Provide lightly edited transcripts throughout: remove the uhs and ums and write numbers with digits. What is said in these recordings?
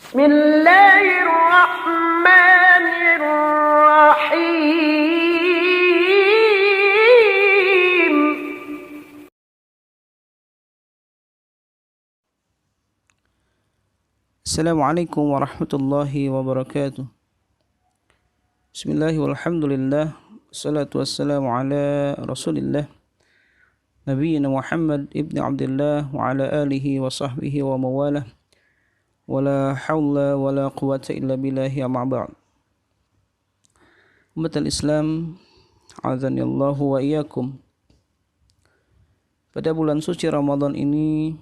Bismillahirrahmanirrahim. Assalamualaikum warahmatullahi wabarakatuh. Bismillah walhamdulillah. Salatu wassalamu ala rasulillah Nabiyyina Muhammad ibn Abdullah wa ala alihi wa sahbihi wa mawalah. Wala hawla wala quwata illa billahi amma ba'd. Umat al-Islam, azanillahu wa iyyakum. Pada bulan suci Ramadan ini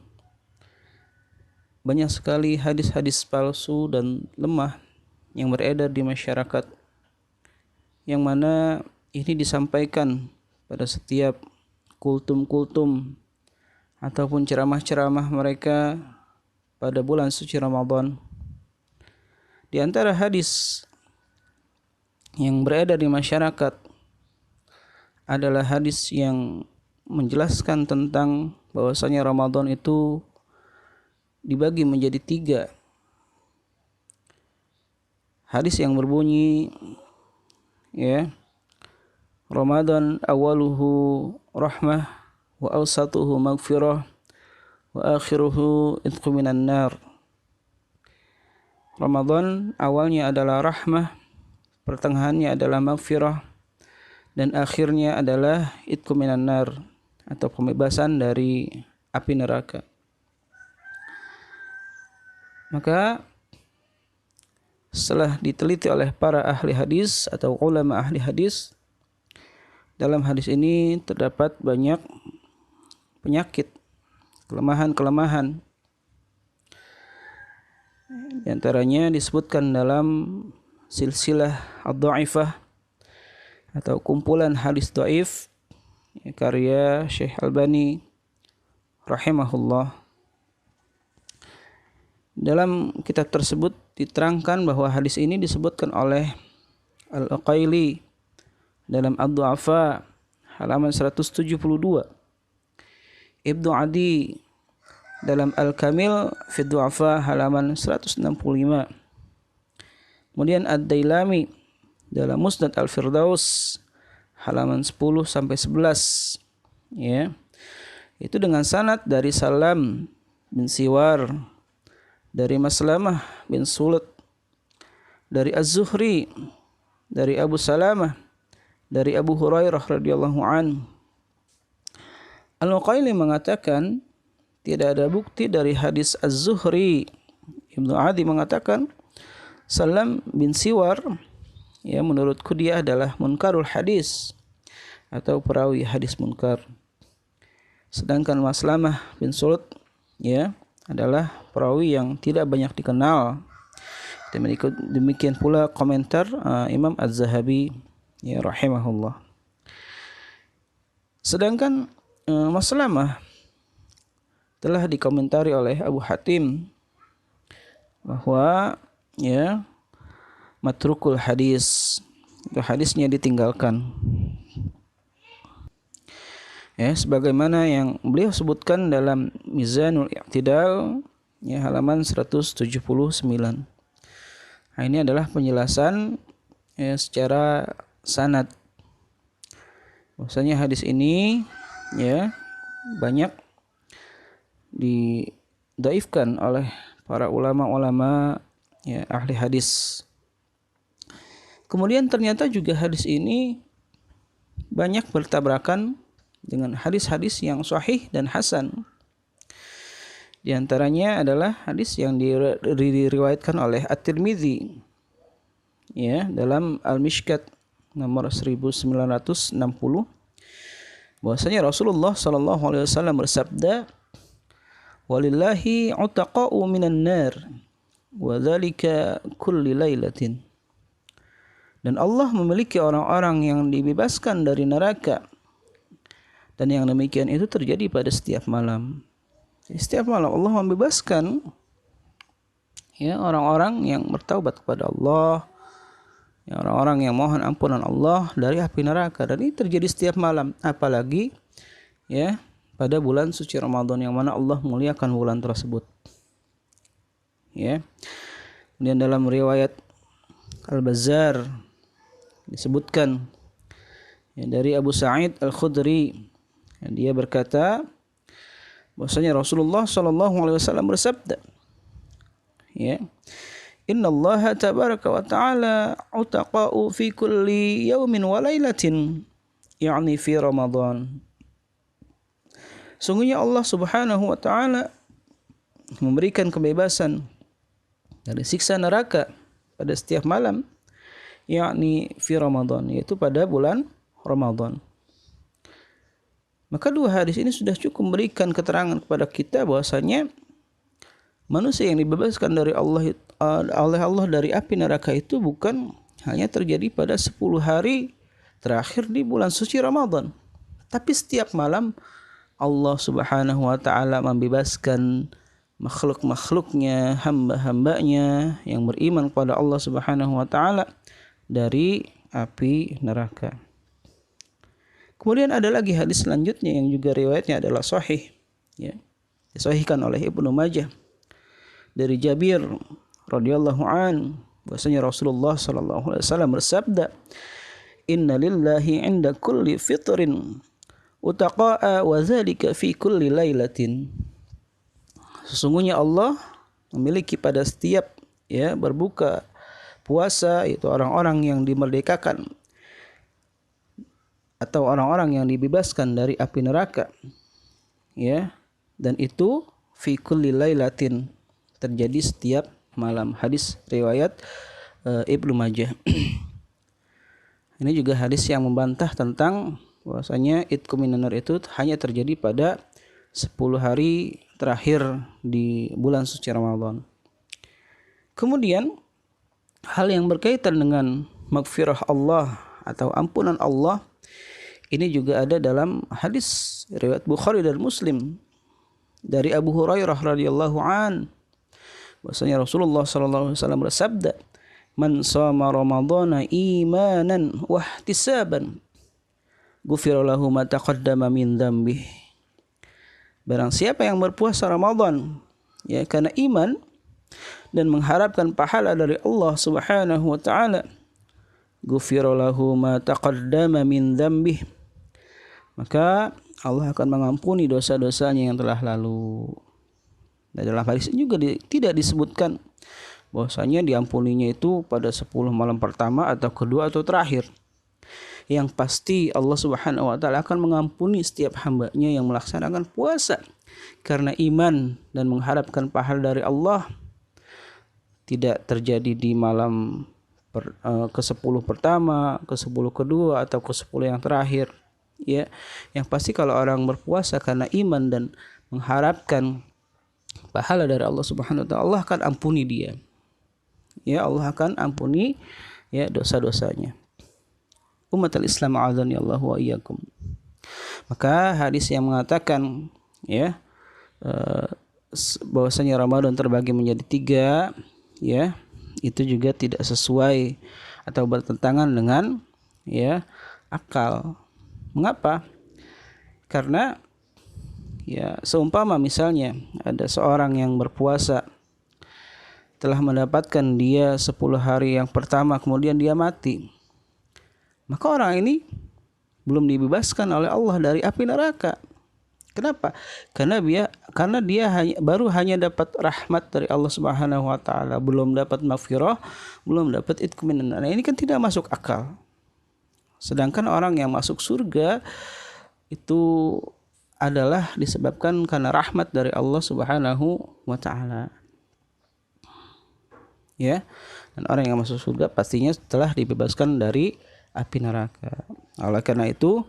banyak sekali hadis-hadis palsu dan lemah yang beredar di masyarakat, yang mana ini disampaikan pada setiap kultum-kultum ataupun ceramah-ceramah mereka pada bulan suci Ramadan. Di antara hadis yang beredar di masyarakat adalah hadis yang menjelaskan tentang bahwasanya Ramadan itu dibagi menjadi 3. Hadis yang berbunyi, Ramadan awaluhu rahmah wa awsatuhu maghfirah wa akhiruhu itqu minan nar. Ramadan awalnya adalah rahmah, pertengahannya adalah maghfirah, dan akhirnya adalah itqu minan nar, atau pembebasan dari api neraka. Maka setelah diteliti oleh para ahli hadis atau ulama ahli hadis, dalam hadis ini terdapat banyak penyakit, kelemahan-kelemahan. Di antaranya disebutkan dalam silsilah ad-dha'ifah atau kumpulan hadis dhaif karya Syekh Albani rahimahullah. Dalam kitab tersebut diterangkan bahwa hadis ini disebutkan oleh Al-Uqaili dalam Ad-Du'afa halaman 172, Ibnu Adi dalam Al-Kamil fi Du'afa halaman 165, kemudian Ad-Dailami dalam Musnad Al-Firdaus halaman 10 sampai 11, itu dengan sanad dari Salam bin Siwar, dari Maslamah bin Sulut, dari Az-Zuhri, dari Abu Salamah, dari Abu Hurairah radhiyallahu anhu. Al-Uqaili mengatakan tidak ada bukti dari hadis Az-Zuhri. Ibnu Adi mengatakan Salam bin Siwar, menurutku dia adalah munkarul hadis atau perawi hadis munkar. Sedangkan Maslamah bin Sulut adalah perawi yang tidak banyak dikenal. Demikian pula komentar Imam Az-Zahabi rahimahullah. Sedangkan Maslamah telah dikomentari oleh Abu Hatim bahwa matrukul hadis, itu hadisnya ditinggalkan. Sebagaimana yang beliau sebutkan dalam Mizanul I'tidal halaman 179. Ini adalah penjelasan secara sanad. Bahwasanya hadis ini banyak didhaifkan oleh para ulama-ulama ahli hadis. Kemudian ternyata juga hadis ini banyak bertabrakan dengan hadis-hadis yang sahih dan hasan. Di antaranya adalah hadis yang diriwayatkan oleh At-Tirmidzi dalam Al-Mishkat nomor 1960, bahwasanya Rasulullah sallallahu alaihi wasallam bersabda, "Walillahi 'utaqa'u minan nar wa dzalika kulli lailatin." Dan Allah memiliki orang-orang yang dibebaskan dari neraka, dan yang demikian itu terjadi pada setiap malam. Setiap malam Allah membebaskan orang-orang yang bertaubat kepada Allah, orang-orang yang mohon ampunan Allah dari api neraka, dan ini terjadi setiap malam, apalagi pada bulan suci Ramadan yang mana Allah muliakan bulan tersebut. Kemudian dalam riwayat Al-Bazzar disebutkan dari Abu Sa'id Al-Khudri, dia berkata bahwasanya Rasulullah sallallahu alaihi wasallam bersabda, ya, Inna Allah tabaraka wa ta'ala utaqa'u fi kulli yawmin wa lailatin, yakni fi Ramadan. Sungguhnya Allah Subhanahu wa taala memberikan kebebasan dari siksa neraka pada setiap malam, yakni fi Ramadan, yaitu pada bulan Ramadan. Maka dua hadis ini sudah cukup memberikan keterangan kepada kita bahwasanya manusia yang dibebaskan dari oleh Allah dari api neraka itu bukan hanya terjadi pada 10 hari terakhir di bulan suci Ramadan, tapi setiap malam Allah Subhanahu wa taala membebaskan makhluk-makhluknya, hamba-hambanya yang beriman kepada Allah Subhanahu wa taala dari api neraka. Kemudian ada lagi hadis selanjutnya yang juga riwayatnya adalah sahih, ya. Disahihkan oleh Ibnu Majah dari Jabir radhiyallahu an, bahwasanya Rasulullah sallallahu alaihi wasallam bersabda, "Inna lillahi 'inda kulli fitrin utaqa'a wa dzalika fi kulli lailatin." Sesungguhnya Allah memiliki pada setiap berbuka puasa itu orang-orang yang dimerdekakan atau orang-orang yang dibebaskan dari api neraka, ya, dan itu fi kulli lailatin, terjadi setiap malam. Hadis riwayat Ibnu Majah. Ini juga hadis yang membantah tentang bahwasanya Itqu minan nar itu hanya terjadi pada 10 hari terakhir di bulan suci Ramadan. Kemudian hal yang berkaitan dengan maghfirah Allah atau ampunan Allah ini juga ada dalam hadis riwayat Bukhari dan Muslim dari Abu Hurairah radhiyallahu an, bahwasanya Rasulullah sallallahu alaihi wasallam bersabda, "Man shama ramadhana imanan wa ihtisaban, ghufira lahu ma taqaddama min dzambih." Barang siapa yang berpuasa Ramadan karena iman dan mengharapkan pahala dari Allah Subhanahu wa taala, ghufira lahu ma taqaddama min dzambih, maka Allah akan mengampuni dosa-dosanya yang telah lalu. Dan dalam hadis ini juga tidak disebutkan bahwasanya diampuninya itu pada 10 malam pertama atau kedua atau terakhir. Yang pasti Allah Subhanahu wa taala akan mengampuni setiap hambanya yang melaksanakan puasa karena iman dan mengharapkan pahala dari Allah. Tidak terjadi di malam ke-10 pertama, ke-10 kedua atau ke-10 yang terakhir, ya. Yang pasti kalau orang berpuasa karena iman dan mengharapkan pahala dari Allah Subhanahu wa taala, Allah akan ampuni dia. Ya, Allah akan ampuni dosa-dosanya. Umatul Islam a'adzani Allah wa iyyakum. Maka hadis yang mengatakan bahwasanya Ramadan terbagi menjadi 3, itu juga tidak sesuai atau bertentangan dengan akal. Mengapa? Karena seumpama misalnya ada seorang yang berpuasa telah mendapatkan dia 10 hari yang pertama, kemudian dia mati, maka orang ini belum dibebaskan oleh Allah dari api neraka. Kenapa? Karena dia baru hanya dapat rahmat dari Allah Subhanahu wa taala, belum dapat maghfirah, belum dapat itqu minan nar. Ini kan tidak masuk akal. Sedangkan orang yang masuk surga itu adalah disebabkan karena rahmat dari Allah Subhanahu wa taala. Ya. Dan orang yang masuk surga pastinya telah dibebaskan dari api neraka. Oleh karena itu,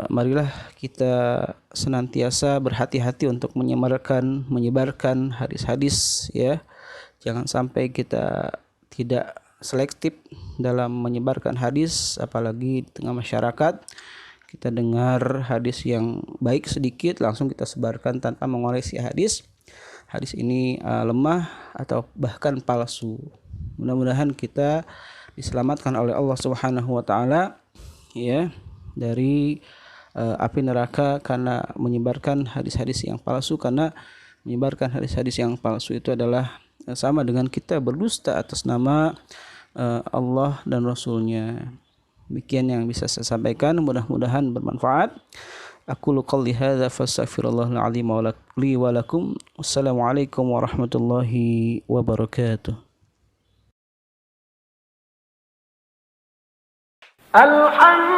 marilah kita senantiasa berhati-hati untuk menyebarkan hadis-hadis, ya. Jangan sampai kita tidak selektif dalam menyebarkan hadis, apalagi di tengah masyarakat. Kita dengar hadis yang baik sedikit langsung kita sebarkan tanpa mengoreksi hadis. Hadis ini lemah atau bahkan palsu. Mudah-mudahan kita diselamatkan oleh Allah Subhanahu wa taala dari api neraka karena menyebarkan hadis-hadis yang palsu, karena menyebarkan hadis-hadis yang palsu itu adalah sama dengan kita berdusta atas nama Allah dan Rasulnya. Demikian yang bisa saya sampaikan, mudah-mudahan bermanfaat. Aqulu qouli hadza fastaghfirullahal azim li wa lakum. Wassalamualaikum warahmatullahi wabarakatuh. Alhamdulillah.